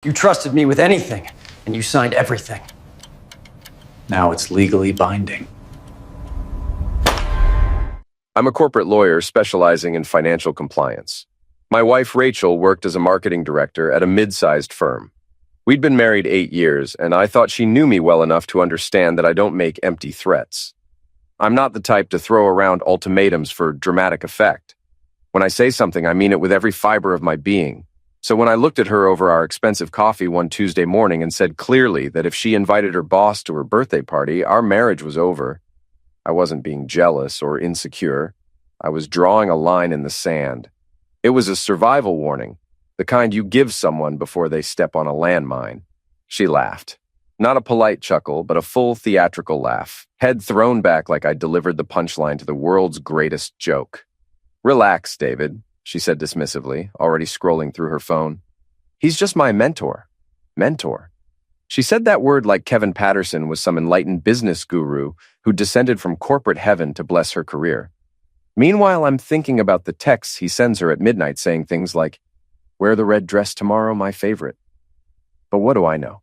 You trusted me with anything, and you signed everything. Now it's legally binding. I'm a corporate lawyer specializing in financial compliance. My wife, Rachel, worked as a marketing director at a mid-sized firm. We'd been married 8 years, and I thought she knew me well enough to understand that I don't make empty threats. I'm not the type to throw around ultimatums for dramatic effect. When I say something, I mean it with every fiber of my being. So when I looked at her over our expensive coffee one Tuesday morning and said clearly that if she invited her boss to her birthday party, our marriage was over, I wasn't being jealous or insecure. I was drawing a line in the sand. It was a survival warning, the kind you give someone before they step on a landmine. She laughed. Not a polite chuckle, but a full theatrical laugh, head thrown back like I delivered the punchline to the world's greatest joke. "Relax, David," she said dismissively, already scrolling through her phone. "He's just my mentor." Mentor. She said that word like Kevin Patterson was some enlightened business guru who descended from corporate heaven to bless her career. Meanwhile, I'm thinking about the texts he sends her at midnight saying things like, "Wear the red dress tomorrow, my favorite." But what do I know?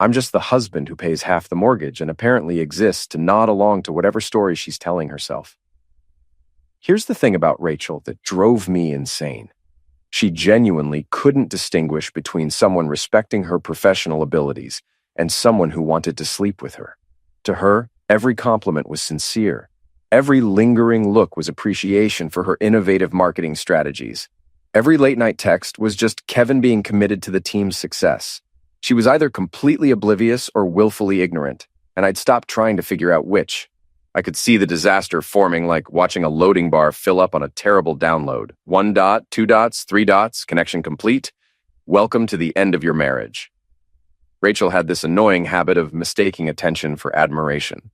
I'm just the husband who pays half the mortgage and apparently exists to nod along to whatever story she's telling herself. Here's the thing about Rachel that drove me insane. She genuinely couldn't distinguish between someone respecting her professional abilities and someone who wanted to sleep with her. To her, every compliment was sincere. Every lingering look was appreciation for her innovative marketing strategies. Every late-night text was just Kevin being committed to the team's success. She was either completely oblivious or willfully ignorant, and I'd stopped trying to figure out which. I could see the disaster forming like watching a loading bar fill up on a terrible download. 1 dot, 2 dots, 3 dots, connection complete. Welcome to the end of your marriage. Rachel had this annoying habit of mistaking attention for admiration.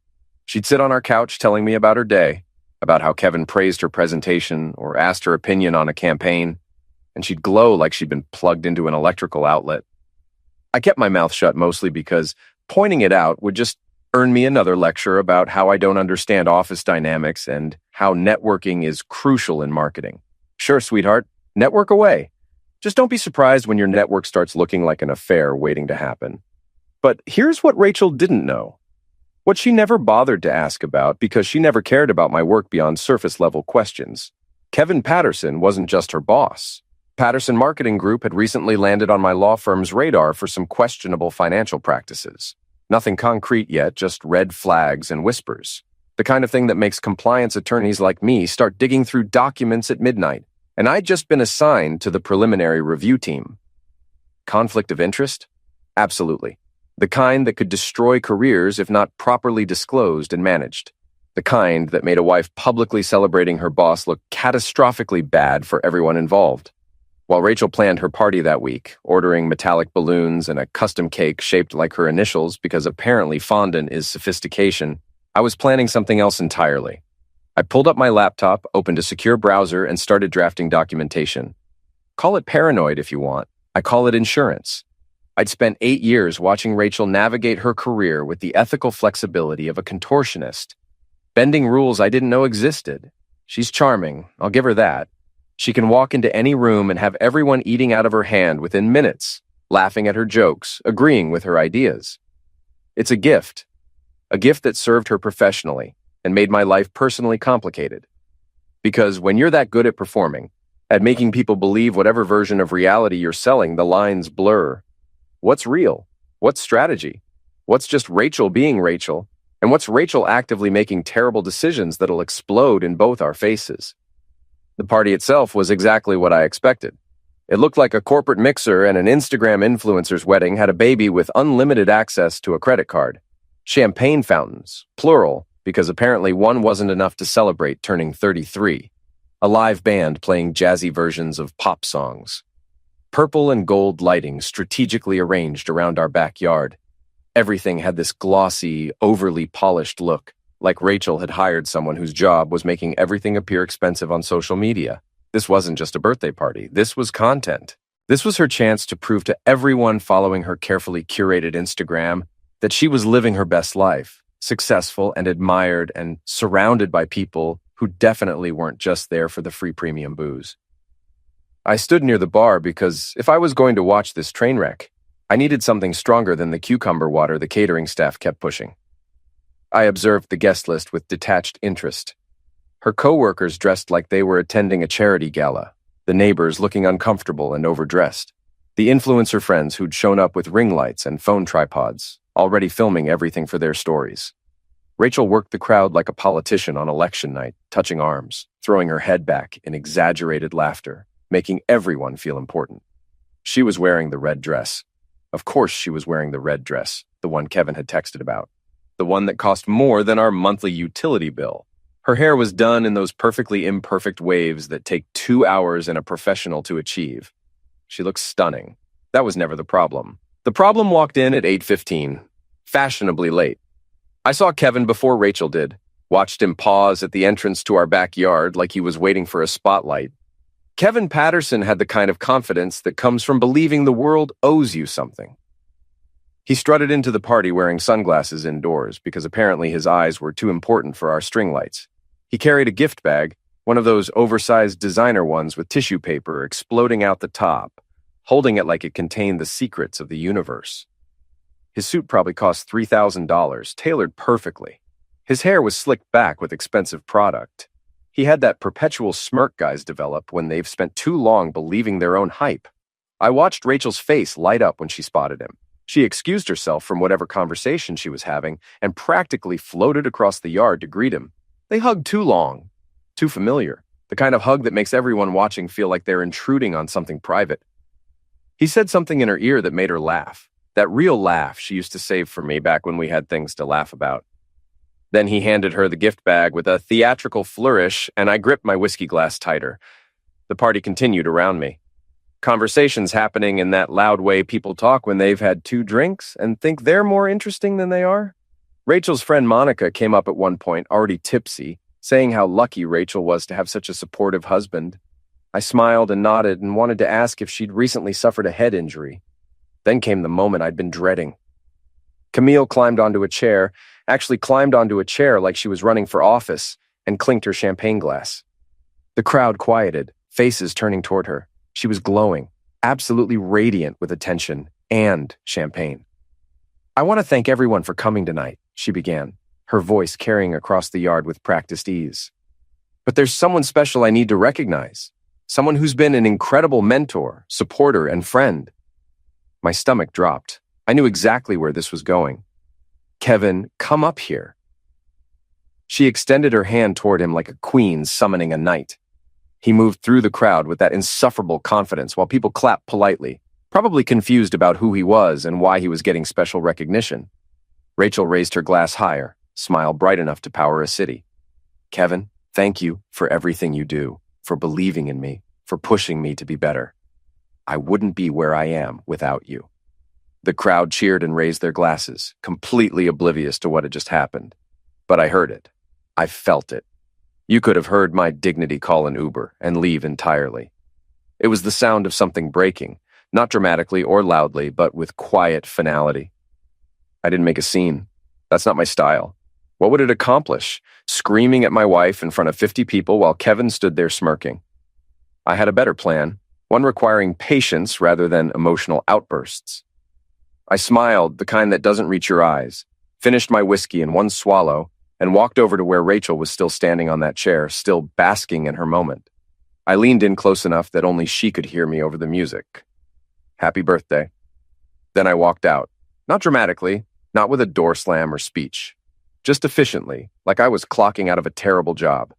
She'd sit on our couch telling me about her day, about how Kevin praised her presentation or asked her opinion on a campaign, and she'd glow like she'd been plugged into an electrical outlet. I kept my mouth shut mostly because pointing it out would just earn me another lecture about how I don't understand office dynamics and how networking is crucial in marketing. Sure, sweetheart, network away. Just don't be surprised when your network starts looking like an affair waiting to happen. But here's what Rachel didn't know. What she never bothered to ask about because she never cared about my work beyond surface-level questions. Kevin Patterson wasn't just her boss. Patterson Marketing Group had recently landed on my law firm's radar for some questionable financial practices. Nothing concrete yet, just red flags and whispers. The kind of thing that makes compliance attorneys like me start digging through documents at midnight. And I'd just been assigned to the preliminary review team. Conflict of interest? Absolutely. The kind that could destroy careers if not properly disclosed and managed. The kind that made a wife publicly celebrating her boss look catastrophically bad for everyone involved. While Rachel planned her party that week, ordering metallic balloons and a custom cake shaped like her initials because apparently fondant is sophistication, I was planning something else entirely. I pulled up my laptop, opened a secure browser, and started drafting documentation. Call it paranoid if you want. I call it insurance. I'd spent 8 years watching Rachel navigate her career with the ethical flexibility of a contortionist, bending rules I didn't know existed. She's charming, I'll give her that. She can walk into any room and have everyone eating out of her hand within minutes, laughing at her jokes, agreeing with her ideas. It's a gift that served her professionally and made my life personally complicated. Because when you're that good at performing, at making people believe whatever version of reality you're selling, the lines blur. What's real? What's strategy? What's just Rachel being Rachel? And what's Rachel actively making terrible decisions that'll explode in both our faces? The party itself was exactly what I expected. It looked like a corporate mixer and an Instagram influencer's wedding had a baby with unlimited access to a credit card. Champagne fountains, plural, because apparently one wasn't enough to celebrate turning 33. A live band playing jazzy versions of pop songs. Purple and gold lighting strategically arranged around our backyard. Everything had this glossy, overly polished look, like Rachel had hired someone whose job was making everything appear expensive on social media. This wasn't just a birthday party. This was content. This was her chance to prove to everyone following her carefully curated Instagram that she was living her best life, successful and admired and surrounded by people who definitely weren't just there for the free premium booze. I stood near the bar because if I was going to watch this train wreck, I needed something stronger than the cucumber water the catering staff kept pushing. I observed the guest list with detached interest. Her co-workers dressed like they were attending a charity gala, the neighbors looking uncomfortable and overdressed, the influencer friends who'd shown up with ring lights and phone tripods, already filming everything for their stories. Rachel worked the crowd like a politician on election night, touching arms, throwing her head back in exaggerated laughter, making everyone feel important. She was wearing the red dress. Of course she was wearing the red dress, the one Kevin had texted about. The one that cost more than our monthly utility bill. Her hair was done in those perfectly imperfect waves that take 2 hours in a professional to achieve. She looked stunning. That was never the problem. The problem walked in at 8:15, fashionably late. I saw Kevin before Rachel did, watched him pause at the entrance to our backyard like he was waiting for a spotlight. Kevin Patterson had the kind of confidence that comes from believing the world owes you something. He strutted into the party wearing sunglasses indoors because apparently his eyes were too important for our string lights. He carried a gift bag, one of those oversized designer ones with tissue paper exploding out the top, holding it like it contained the secrets of the universe. His suit probably cost $3,000, tailored perfectly. His hair was slicked back with expensive product. He had that perpetual smirk guys develop when they've spent too long believing their own hype. I watched Rachel's face light up when she spotted him. She excused herself from whatever conversation she was having and practically floated across the yard to greet him. They hugged too long, too familiar, the kind of hug that makes everyone watching feel like they're intruding on something private. He said something in her ear that made her laugh, that real laugh she used to save for me back when we had things to laugh about. Then he handed her the gift bag with a theatrical flourish, and I gripped my whiskey glass tighter. The party continued around me. Conversations happening in that loud way people talk when they've had 2 drinks and think they're more interesting than they are. Rachel's friend Monica came up at one point, already tipsy, saying how lucky Rachel was to have such a supportive husband. I smiled and nodded and wanted to ask if she'd recently suffered a head injury. Then came the moment I'd been dreading. Camille climbed onto a chair like she was running for office, and clinked her champagne glass. The crowd quieted, faces turning toward her. She was glowing, absolutely radiant with attention and champagne. "I want to thank everyone for coming tonight," she began, her voice carrying across the yard with practiced ease. "But there's someone special I need to recognize, someone who's been an incredible mentor, supporter, and friend." My stomach dropped. I knew exactly where this was going. "Kevin, come up here." She extended her hand toward him like a queen summoning a knight. He moved through the crowd with that insufferable confidence while people clapped politely, probably confused about who he was and why he was getting special recognition. Rachel raised her glass higher, smile bright enough to power a city. "Kevin, thank you for everything you do, for believing in me, for pushing me to be better. I wouldn't be where I am without you." The crowd cheered and raised their glasses, completely oblivious to what had just happened. But I heard it. I felt it. You could have heard my dignity call an Uber and leave entirely. It was the sound of something breaking, not dramatically or loudly, but with quiet finality. I didn't make a scene. That's not my style. What would it accomplish? Screaming at my wife in front of 50 people while Kevin stood there smirking. I had a better plan, one requiring patience rather than emotional outbursts. I smiled, the kind that doesn't reach your eyes, finished my whiskey in one swallow, and walked over to where Rachel was still standing on that chair, still basking in her moment. I leaned in close enough that only she could hear me over the music. "Happy birthday." Then I walked out, not dramatically, not with a door slam or speech, just efficiently, like I was clocking out of a terrible job.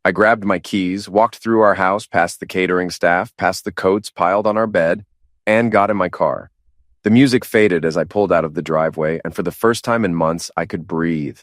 I grabbed my keys, walked through our house, past the catering staff, past the coats piled on our bed, and got in my car. The music faded as I pulled out of the driveway, and for the first time in months, I could breathe.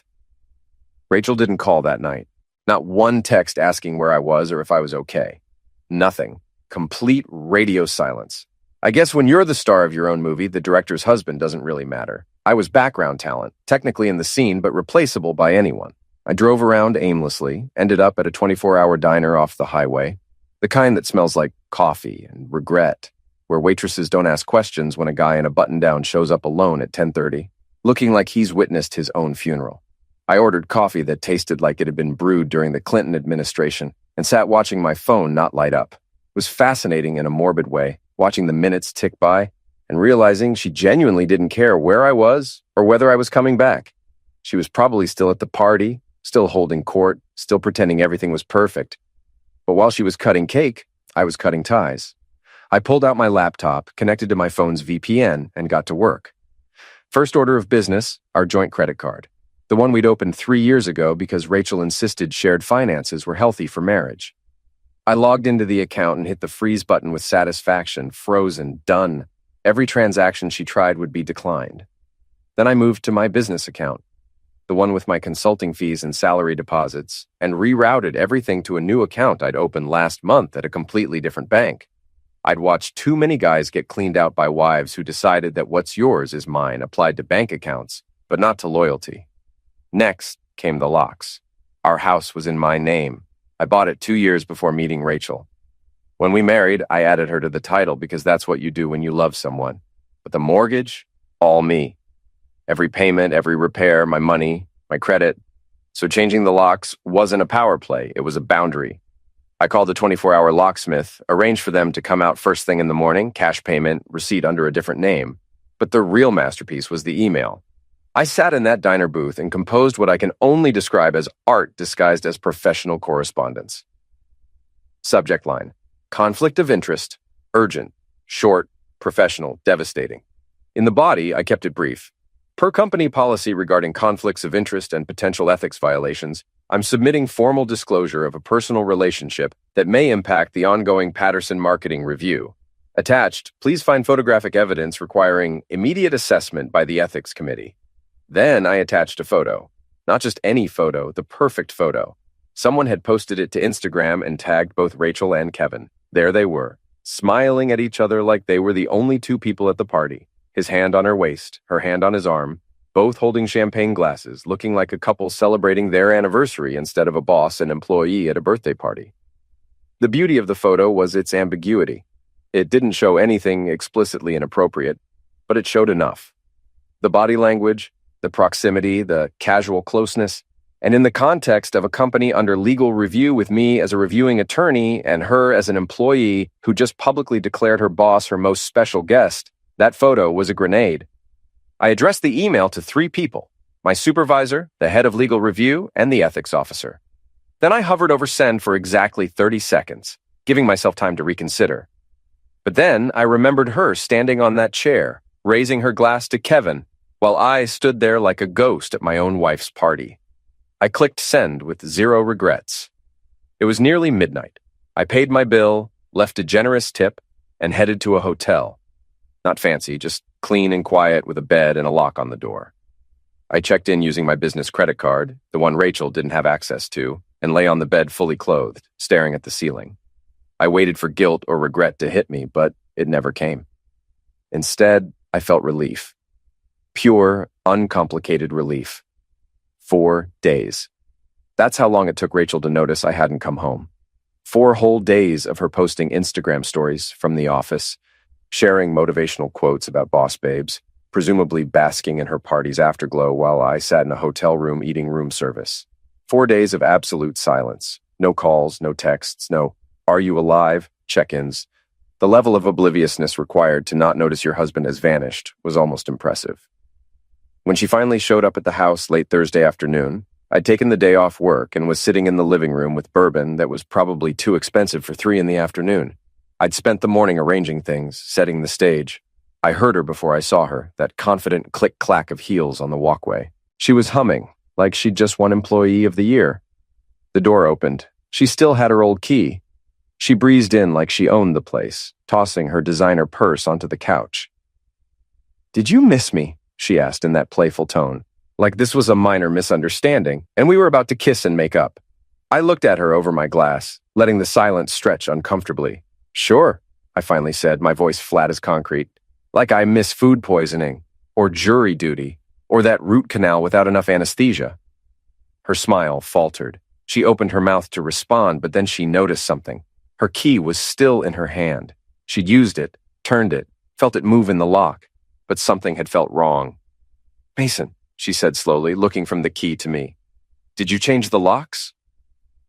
Rachel didn't call that night. Not one text asking where I was or if I was okay. Nothing. Complete radio silence. I guess when you're the star of your own movie, the director's husband doesn't really matter. I was background talent, technically in the scene, but replaceable by anyone. I drove around aimlessly, ended up at a 24-hour diner off the highway, the kind that smells like coffee and regret, where waitresses don't ask questions when a guy in a button-down shows up alone at 10:30, looking like he's witnessed his own funeral. I ordered coffee that tasted like it had been brewed during the Clinton administration and sat watching my phone not light up. It was fascinating in a morbid way, watching the minutes tick by and realizing she genuinely didn't care where I was or whether I was coming back. She was probably still at the party, still holding court, still pretending everything was perfect. But while she was cutting cake, I was cutting ties. I pulled out my laptop, connected to my phone's VPN, and got to work. First order of business, our joint credit card. The one we'd opened 3 years ago because Rachel insisted shared finances were healthy for marriage. I logged into the account and hit the freeze button with satisfaction, frozen, done. Every transaction she tried would be declined. Then I moved to my business account, the one with my consulting fees and salary deposits, and rerouted everything to a new account I'd opened last month at a completely different bank. I'd watched too many guys get cleaned out by wives who decided that what's yours is mine applied to bank accounts, but not to loyalty. Next came the locks. Our house was in my name. I bought it 2 years before meeting Rachel. When we married, I added her to the title because that's what you do when you love someone. But the mortgage, all me. Every payment, every repair, my money, my credit. So changing the locks wasn't a power play, it was a boundary. I called the 24-hour locksmith, arranged for them to come out first thing in the morning, cash payment, receipt under a different name. But the real masterpiece was the email. I sat in that diner booth and composed what I can only describe as art disguised as professional correspondence. Subject line: conflict of interest, urgent, short, professional, devastating. In the body, I kept it brief. Per company policy regarding conflicts of interest and potential ethics violations, I'm submitting formal disclosure of a personal relationship that may impact the ongoing Patterson marketing review. Attached, please find photographic evidence requiring immediate assessment by the ethics committee. Then I attached a photo. Not just any photo, the perfect photo. Someone had posted it to Instagram and tagged both Rachel and Kevin. There they were, smiling at each other like they were the only two people at the party. His hand on her waist, her hand on his arm, both holding champagne glasses, looking like a couple celebrating their anniversary instead of a boss and employee at a birthday party. The beauty of the photo was its ambiguity. It didn't show anything explicitly inappropriate, but it showed enough. The body language, the proximity, the casual closeness, and in the context of a company under legal review with me as a reviewing attorney and her as an employee who just publicly declared her boss her most special guest, that photo was a grenade. I addressed the email to 3 people: my supervisor, the head of legal review, and the ethics officer. Then I hovered over send for exactly 30 seconds, giving myself time to reconsider. But then I remembered her standing on that chair, raising her glass to Kevin, while I stood there like a ghost at my own wife's party. I clicked send with 0 regrets. It was nearly midnight. I paid my bill, left a generous tip, and headed to a hotel. Not fancy, just clean and quiet with a bed and a lock on the door. I checked in using my business credit card, the one Rachel didn't have access to, and lay on the bed fully clothed, staring at the ceiling. I waited for guilt or regret to hit me, but it never came. Instead, I felt relief. Pure, uncomplicated relief. 4 days. That's how long it took Rachel to notice I hadn't come home. 4 whole days of her posting Instagram stories from the office, sharing motivational quotes about boss babes, presumably basking in her party's afterglow while I sat in a hotel room eating room service. 4 days of absolute silence. No calls, no texts, no "Are you alive?" check-ins. The level of obliviousness required to not notice your husband has vanished was almost impressive. When she finally showed up at the house late Thursday afternoon, I'd taken the day off work and was sitting in the living room with bourbon that was probably too expensive for 3 in the afternoon. I'd spent the morning arranging things, setting the stage. I heard her before I saw her, that confident click-clack of heels on the walkway. She was humming, like she'd just won Employee of the Year. The door opened. She still had her old key. She breezed in like she owned the place, tossing her designer purse onto the couch. "Did you miss me?" she asked in that playful tone, like this was a minor misunderstanding, and we were about to kiss and make up. I looked at her over my glass, letting the silence stretch uncomfortably. "Sure," I finally said, my voice flat as concrete. Like I miss food poisoning, or jury duty, or that root canal without enough anesthesia. Her smile faltered. She opened her mouth to respond, but then she noticed something. Her key was still in her hand. She'd used it, turned it, felt it move in the lock, but something had felt wrong. "Mason," she said slowly, looking from the key to me. "Did you change the locks?"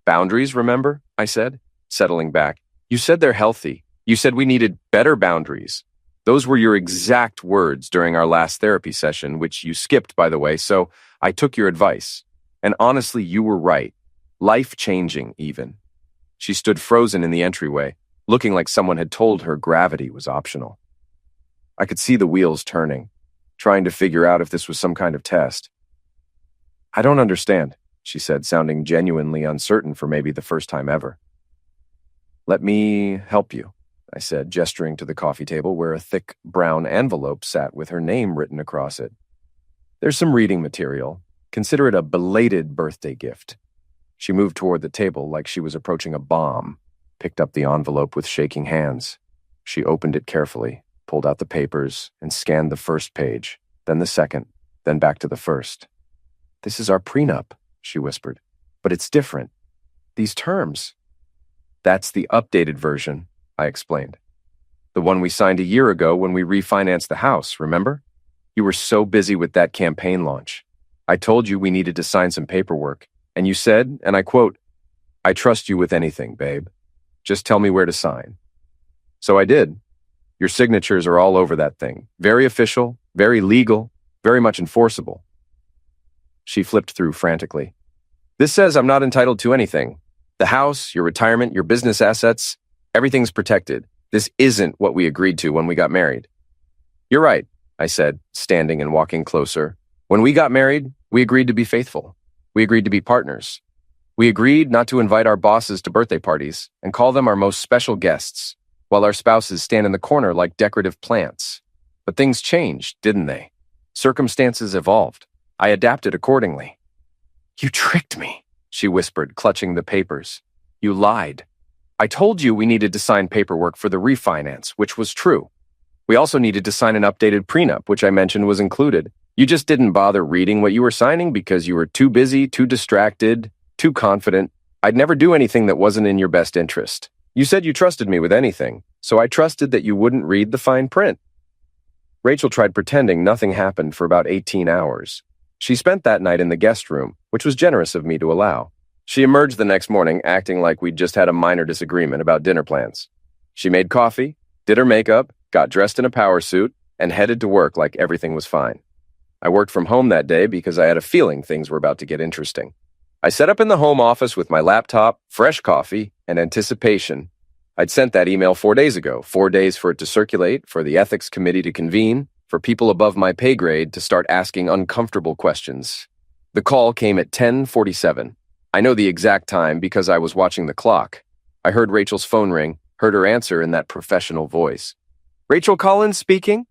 "Boundaries, remember?" I said, settling back. "You said they're healthy. You said we needed better boundaries." Those were your exact words during our last therapy session, which you skipped, by the way, so I took your advice. And honestly, you were right. Life-changing, even. She stood frozen in the entryway, looking like someone had told her gravity was optional. I could see the wheels turning, trying to figure out if this was some kind of test. I don't understand, she said, sounding genuinely uncertain for maybe the first time ever. Let me help you, I said, gesturing to the coffee table where a thick brown envelope sat with her name written across it. There's some reading material. Consider it a belated birthday gift. She moved toward the table like she was approaching a bomb, picked up the envelope with shaking hands. She opened it carefully, pulled out the papers, and scanned the first page, then the second, then back to the first. This is our prenup, she whispered. But it's different. These terms. That's the updated version, I explained. The one we signed a year ago when we refinanced the house, remember? You were so busy with that campaign launch. I told you we needed to sign some paperwork, and you said, and I quote, "I trust you with anything, babe. Just tell me where to sign." So I did. Your signatures are all over that thing. Very official, very legal, very much enforceable. She flipped through frantically. This says I'm not entitled to anything. The house, your retirement, your business assets, everything's protected. This isn't what we agreed to when we got married. You're right, I said, standing and walking closer. When we got married, we agreed to be faithful. We agreed to be partners. We agreed not to invite our bosses to birthday parties and call them our most special guests, while our spouses stand in the corner like decorative plants. But things changed, didn't they? Circumstances evolved. I adapted accordingly. You tricked me, she whispered, clutching the papers. You lied. I told you we needed to sign paperwork for the refinance, which was true. We also needed to sign an updated prenup, which I mentioned was included. You just didn't bother reading what you were signing because you were too busy, too distracted, too confident. I'd never do anything that wasn't in your best interest. You said you trusted me with anything, so I trusted that you wouldn't read the fine print. Rachel tried pretending nothing happened for about 18 hours. She spent that night in the guest room, which was generous of me to allow. She emerged the next morning acting like we'd just had a minor disagreement about dinner plans. She made coffee, did her makeup, got dressed in a power suit, and headed to work like everything was fine. I worked from home that day because I had a feeling things were about to get interesting. I set up in the home office with my laptop, fresh coffee, and anticipation. I'd sent that email 4 days ago, 4 days for it to circulate, for the ethics committee to convene, for people above my pay grade to start asking uncomfortable questions. The call came at 10:47. I know the exact time because I was watching the clock. I heard Rachel's phone ring, heard her answer in that professional voice. Rachel Collins speaking?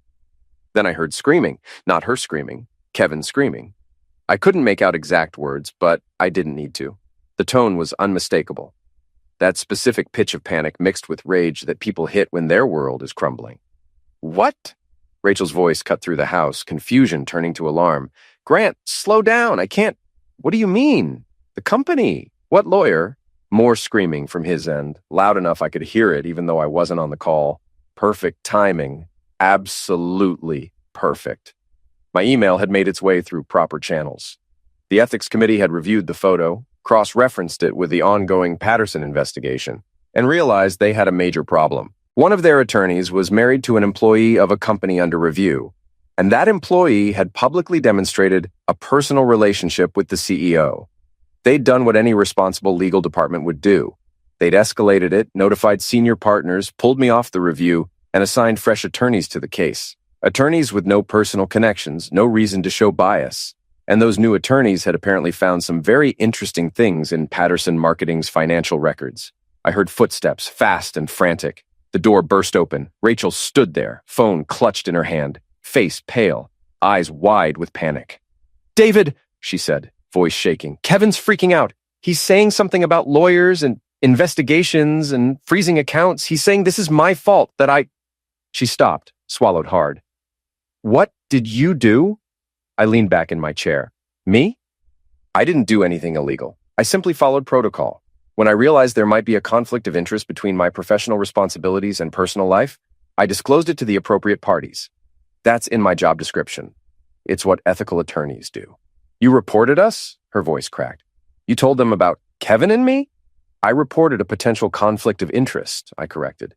Then I heard screaming, not her screaming, Kevin screaming. I couldn't make out exact words, but I didn't need to. The tone was unmistakable. That specific pitch of panic mixed with rage that people hit when their world is crumbling. What? Rachel's voice cut through the house, confusion turning to alarm. Grant, slow down. I can't. What do you mean? The company. What lawyer? More screaming from his end, loud enough I could hear it even though I wasn't on the call. Perfect timing. Absolutely perfect. My email had made its way through proper channels. The ethics committee had reviewed the photo, cross-referenced it with the ongoing Patterson investigation, and realized they had a major problem. One of their attorneys was married to an employee of a company under review, and that employee had publicly demonstrated a personal relationship with the CEO. They'd done what any responsible legal department would do. They'd escalated it, notified senior partners, pulled me off the review, and assigned fresh attorneys to the case. Attorneys with no personal connections, no reason to show bias. And those new attorneys had apparently found some very interesting things in Patterson Marketing's financial records. I heard footsteps, fast and frantic. The door burst open. Rachel stood there, phone clutched in her hand, face pale, eyes wide with panic. David, she said, voice shaking. Kevin's freaking out. He's saying something about lawyers and investigations and freezing accounts. He's saying this is my fault, that I... She stopped, swallowed hard. What did you do? I leaned back in my chair. Me? I didn't do anything illegal. I simply followed protocol. When I realized there might be a conflict of interest between my professional responsibilities and personal life, I disclosed it to the appropriate parties. That's in my job description. It's what ethical attorneys do. You reported us? Her voice cracked. You told them about Kevin and me? I reported a potential conflict of interest, I corrected.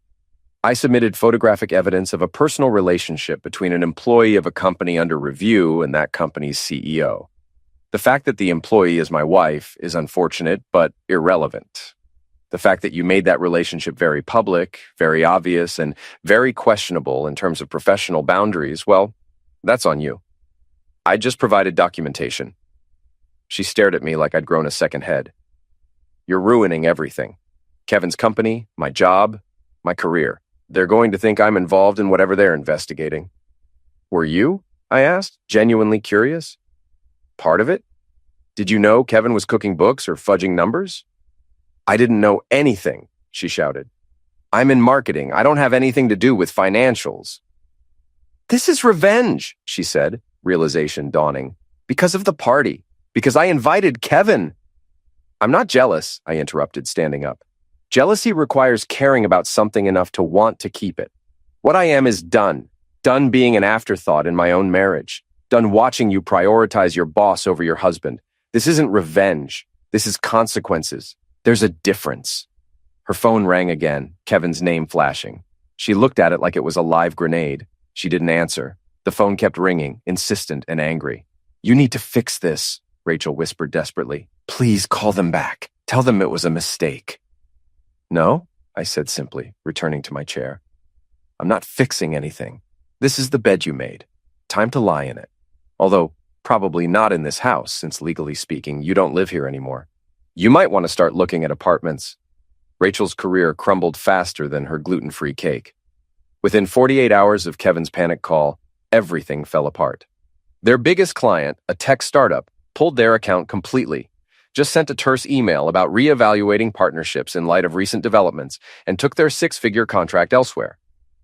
I submitted photographic evidence of a personal relationship between an employee of a company under review and that company's CEO. The fact that the employee is my wife is unfortunate, but irrelevant. The fact that you made that relationship very public, very obvious, and very questionable in terms of professional boundaries, well, that's on you. I just provided documentation. She stared at me like I'd grown a second head. You're ruining everything. Kevin's company, my job, my career. They're going to think I'm involved in whatever they're investigating. Were you? I asked, genuinely curious. Part of it? Did you know Kevin was cooking books or fudging numbers? I didn't know anything, she shouted. I'm in marketing. I don't have anything to do with financials. This is revenge, she said, realization dawning. Because of the party. Because I invited Kevin. I'm not jealous, I interrupted, standing up. Jealousy requires caring about something enough to want to keep it. What I am is done. Done being an afterthought in my own marriage. Done watching you prioritize your boss over your husband. This isn't revenge. This is consequences. There's a difference. Her phone rang again, Kevin's name flashing. She looked at it like it was a live grenade. She didn't answer. The phone kept ringing, insistent and angry. You need to fix this, Rachel whispered desperately. Please call them back. Tell them it was a mistake. No, I said simply, returning to my chair. I'm not fixing anything. This is the bed you made. Time to lie in it. Although, probably not in this house, since legally speaking, you don't live here anymore. You might want to start looking at apartments. Rachel's career crumbled faster than her gluten-free cake. Within 48 hours of Kevin's panic call, everything fell apart. Their biggest client, a tech startup, pulled their account completely, just sent a terse email about reevaluating partnerships in light of recent developments, and took their six-figure contract elsewhere.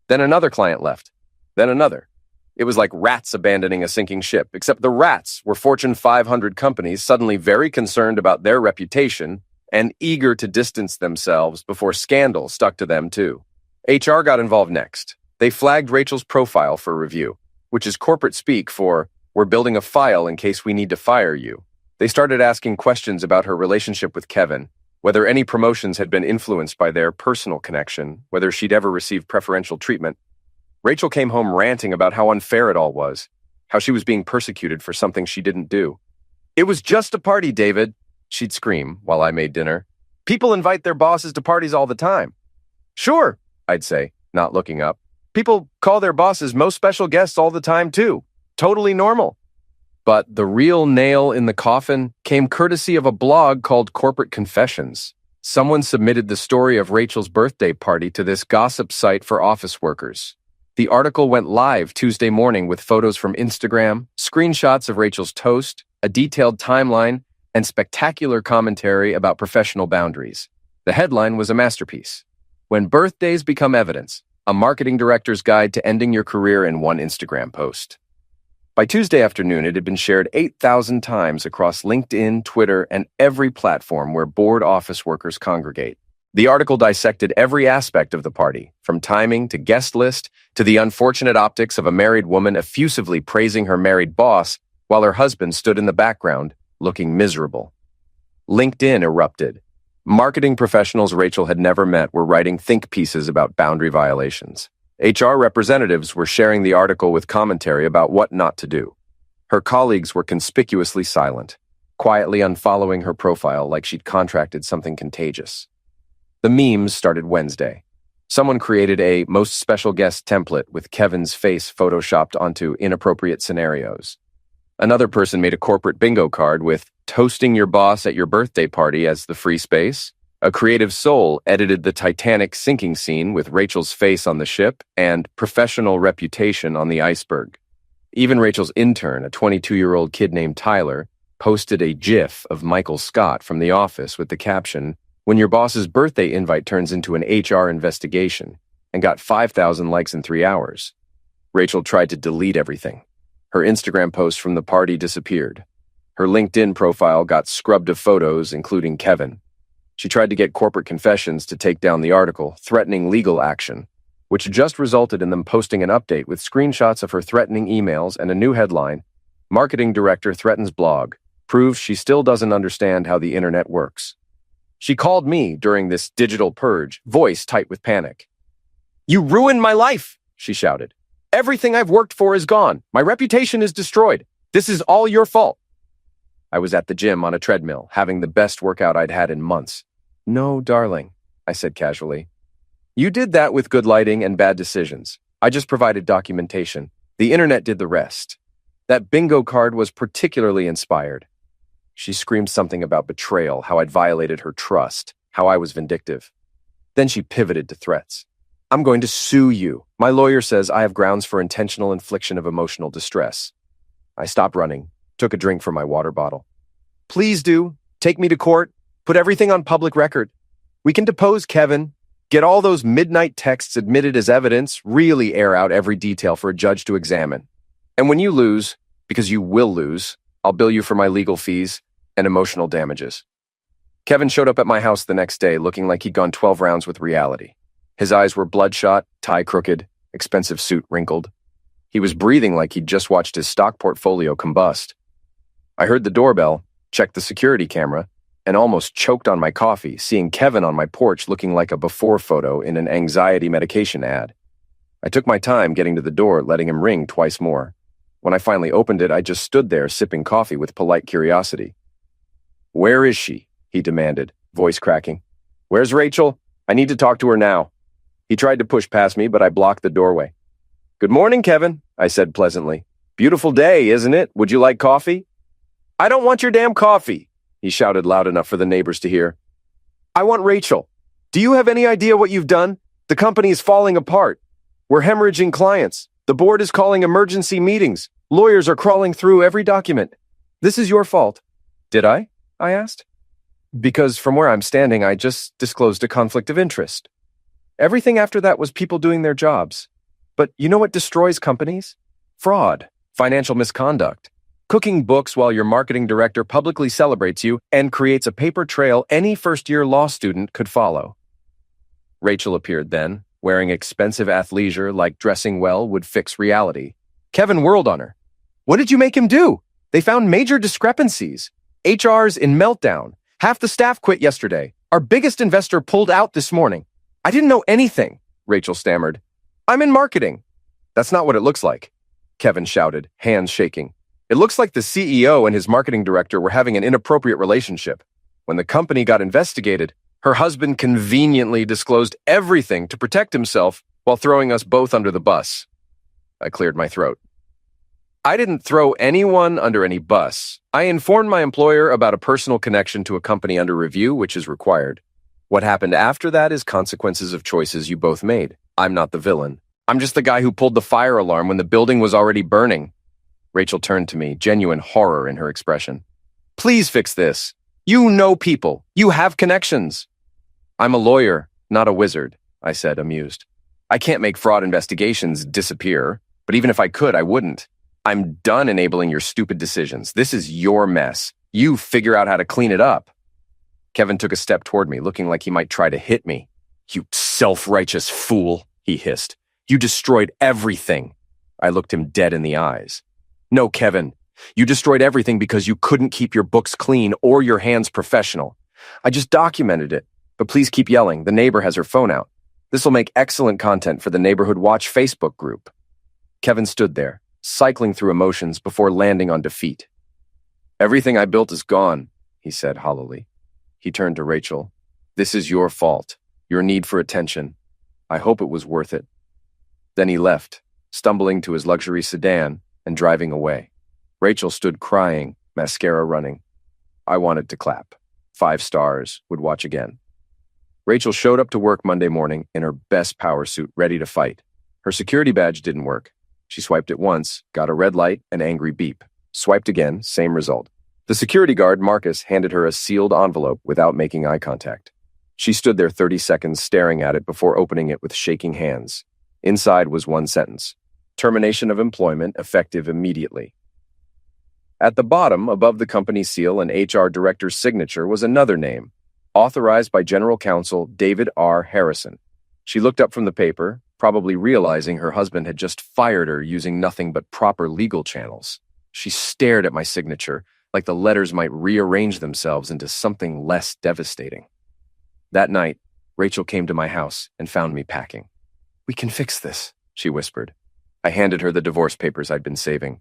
Then another client left. Then another. It was like rats abandoning a sinking ship, except the rats were Fortune 500 companies suddenly very concerned about their reputation and eager to distance themselves before scandal stuck to them too. HR got involved next. They flagged Rachel's profile for review, which is corporate speak for, we're building a file in case we need to fire you. They started asking questions about her relationship with Kevin, whether any promotions had been influenced by their personal connection, whether she'd ever received preferential treatment. Rachel came home ranting about how unfair it all was, how she was being persecuted for something she didn't do. It was just a party, David, she'd scream while I made dinner. People invite their bosses to parties all the time. Sure, I'd say, not looking up. People call their bosses most special guests all the time too. Totally normal. But the real nail in the coffin came courtesy of a blog called Corporate Confessions. Someone submitted the story of Rachel's birthday party to this gossip site for office workers. The article went live Tuesday morning with photos from Instagram, screenshots of Rachel's toast, a detailed timeline, and spectacular commentary about professional boundaries. The headline was a masterpiece. When birthdays become evidence, a marketing director's guide to ending your career in one Instagram post. By Tuesday afternoon, it had been shared 8,000 times across LinkedIn, Twitter, and every platform where bored office workers congregate. The article dissected every aspect of the party, from timing to guest list to the unfortunate optics of a married woman effusively praising her married boss while her husband stood in the background, looking miserable. LinkedIn erupted. Marketing professionals Rachel had never met were writing think pieces about boundary violations. HR representatives were sharing the article with commentary about what not to do. Her colleagues were conspicuously silent, quietly unfollowing her profile like she'd contracted something contagious. The memes started Wednesday. Someone created a most special guest template with Kevin's face photoshopped onto inappropriate scenarios. Another person made a corporate bingo card with toasting your boss at your birthday party as the free space. A creative soul edited the Titanic sinking scene with Rachel's face on the ship and professional reputation on the iceberg. Even Rachel's intern, a 22-year-old kid named Tyler, posted a GIF of Michael Scott from The Office with the caption, "When your boss's birthday invite turns into an HR investigation," and got 5,000 likes in 3 hours. Rachel tried to delete everything. Her Instagram post from the party disappeared. Her LinkedIn profile got scrubbed of photos, including Kevin. She tried to get Corporate Confessions to take down the article, threatening legal action, which just resulted in them posting an update with screenshots of her threatening emails and a new headline, "Marketing Director Threatens Blog, Proves She Still Doesn't Understand How the Internet Works." She called me during this digital purge, voice tight with panic. You ruined my life, she shouted. Everything I've worked for is gone. My reputation is destroyed. This is all your fault. I was at the gym on a treadmill, having the best workout I'd had in months. No, darling, I said casually. You did that with good lighting and bad decisions. I just provided documentation. The internet did the rest. That bingo card was particularly inspired. She screamed something about betrayal, how I'd violated her trust, how I was vindictive. Then she pivoted to threats. I'm going to sue you. My lawyer says I have grounds for intentional infliction of emotional distress. I stopped running, took a drink from my water bottle. Please do. Take me to court. Put everything on public record. We can depose Kevin, get all those midnight texts admitted as evidence, really air out every detail for a judge to examine. And when you lose, because you will lose, I'll bill you for my legal fees and emotional damages. Kevin showed up at my house the next day looking like he'd gone 12 rounds with reality. His eyes were bloodshot, tie crooked, expensive suit wrinkled. He was breathing like he'd just watched his stock portfolio combust. I heard the doorbell, checked the security camera, and almost choked on my coffee, seeing Kevin on my porch looking like a before photo in an anxiety medication ad. I took my time getting to the door, letting him ring twice more. When I finally opened it, I just stood there sipping coffee with polite curiosity. Where is she? He demanded, voice cracking. Where's Rachel? I need to talk to her now. He tried to push past me, but I blocked the doorway. Good morning, Kevin, I said pleasantly. Beautiful day, isn't it? Would you like coffee? I don't want your damn coffee, he shouted loud enough for the neighbors to hear. I want Rachel. Do you have any idea what you've done? The company is falling apart. We're hemorrhaging clients. The board is calling emergency meetings. Lawyers are crawling through every document. This is your fault. Did I asked. Because from where I'm standing, I just disclosed a conflict of interest. Everything after that was people doing their jobs. But you know what destroys companies? Fraud, financial misconduct. Cooking books while your marketing director publicly celebrates you and creates a paper trail any first-year law student could follow. Rachel appeared then, wearing expensive athleisure like dressing well would fix reality. Kevin whirled on her. What did you make him do? They found major discrepancies. HR's in meltdown. Half the staff quit yesterday. Our biggest investor pulled out this morning. I didn't know anything, Rachel stammered. I'm in marketing. That's not what it looks like, Kevin shouted, hands shaking. It looks like the CEO and his marketing director were having an inappropriate relationship. When the company got investigated, her husband conveniently disclosed everything to protect himself while throwing us both under the bus. I cleared my throat. I didn't throw anyone under any bus. I informed my employer about a personal connection to a company under review, which is required. What happened after that is consequences of choices you both made. I'm not the villain. I'm just the guy who pulled the fire alarm when the building was already burning. Rachel turned to me, genuine horror in her expression. Please fix this. You know people. You have connections. I'm a lawyer, not a wizard, I said, amused. I can't make fraud investigations disappear, but even if I could, I wouldn't. I'm done enabling your stupid decisions. This is your mess. You figure out how to clean it up. Kevin took a step toward me, looking like he might try to hit me. You self-righteous fool, he hissed. You destroyed everything. I looked him dead in the eyes. No, Kevin, you destroyed everything because you couldn't keep your books clean or your hands professional. I just documented it, but please keep yelling. The neighbor has her phone out. This will make excellent content for the Neighborhood Watch Facebook group. Kevin stood there, cycling through emotions before landing on defeat. Everything I built is gone, he said hollowly. He turned to Rachel. This is your fault, your need for attention. I hope it was worth it. Then he left, stumbling to his luxury sedan and driving away. Rachel stood crying, mascara running. I wanted to clap. 5 stars, would watch again. Rachel showed up to work Monday morning in her best power suit, ready to fight. Her security badge didn't work. She swiped it once, got a red light, an angry beep. Swiped again, same result. The security guard, Marcus, handed her a sealed envelope without making eye contact. She stood there 30 seconds staring at it before opening it with shaking hands. Inside was one sentence. Termination of employment effective immediately. At the bottom, above the company seal and HR director's signature, was another name, authorized by General Counsel David R. Harrison. She looked up from the paper, probably realizing her husband had just fired her using nothing but proper legal channels. She stared at my signature, like the letters might rearrange themselves into something less devastating. That night, Rachel came to my house and found me packing. "We can fix this," she whispered. I handed her the divorce papers I'd been saving.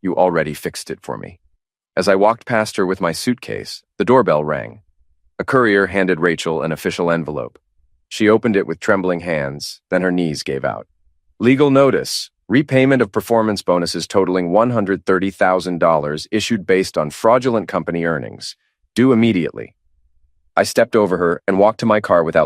"You already fixed it for me." As I walked past her with my suitcase, the doorbell rang. A courier handed Rachel an official envelope. She opened it with trembling hands, then her knees gave out. "Legal notice. Repayment of performance bonuses totaling $130,000 issued based on fraudulent company earnings. Due immediately." I stepped over her and walked to my car without